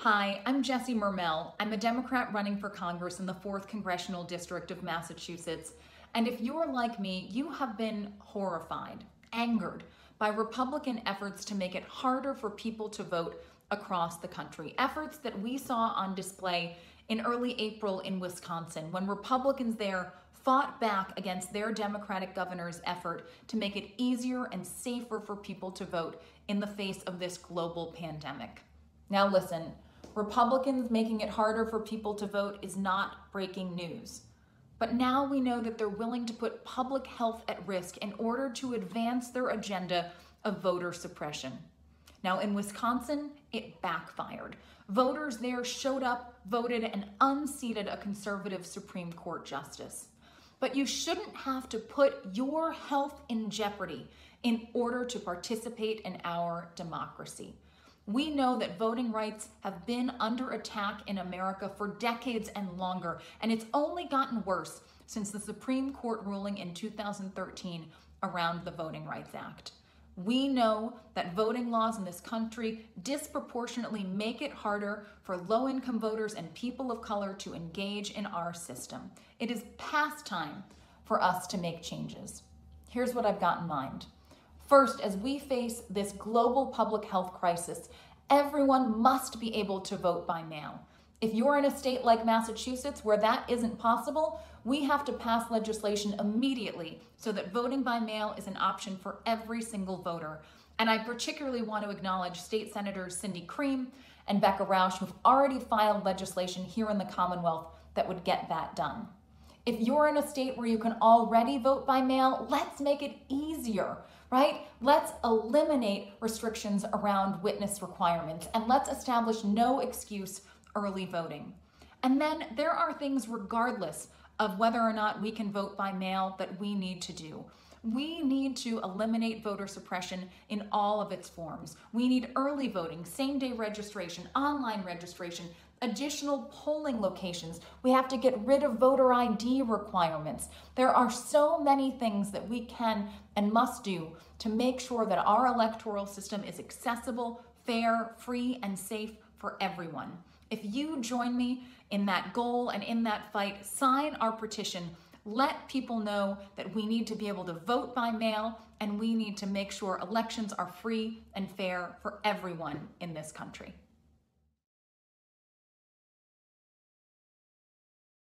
Hi, I'm Jessie Mermel. I'm a Democrat running for Congress in the 4th Congressional District of Massachusetts. And if you're like me, you have been horrified, angered by Republican efforts to make it harder for people to vote across the country. Efforts that we saw on display in early April in Wisconsin when Republicans there fought back against their Democratic governor's effort to make it easier and safer for people to vote in the face of this global pandemic. Now listen, Republicans making it harder for people to vote is not breaking news. But now we know that they're willing to put public health at risk in order to advance their agenda of voter suppression. Now in Wisconsin, it backfired. Voters there showed up, voted, and unseated a conservative Supreme Court justice. But you shouldn't have to put your health in jeopardy in order to participate in our democracy. We know that voting rights have been under attack in America for decades and longer, and it's only gotten worse since the Supreme Court ruling in 2013 around the Voting Rights Act. We know that voting laws in this country disproportionately make it harder for low-income voters and people of color to engage in our system. It is past time for us to make changes. Here's what I've got in mind. First, as we face this global public health crisis, everyone must be able to vote by mail. If you're in a state like Massachusetts where that isn't possible, we have to pass legislation immediately so that voting by mail is an option for every single voter. And I particularly want to acknowledge State Senators Cindy Cream and Becca Rausch, who've already filed legislation here in the Commonwealth that would get that done. If you're in a state where you can already vote by mail, let's make it easier, right? Let's eliminate restrictions around witness requirements, and let's establish no excuse early voting. And then there are things, regardless of whether or not we can vote by mail, that we need to do. We need to eliminate voter suppression in all of its forms. We need early voting, same-day registration, online registration, additional polling locations. We have to get rid of voter ID requirements. There are so many things that we can and must do to make sure that our electoral system is accessible, fair, free, and safe for everyone. If you join me in that goal and in that fight, sign our petition. Let people know that we need to be able to vote by mail, and we need to make sure elections are free and fair for everyone in this country.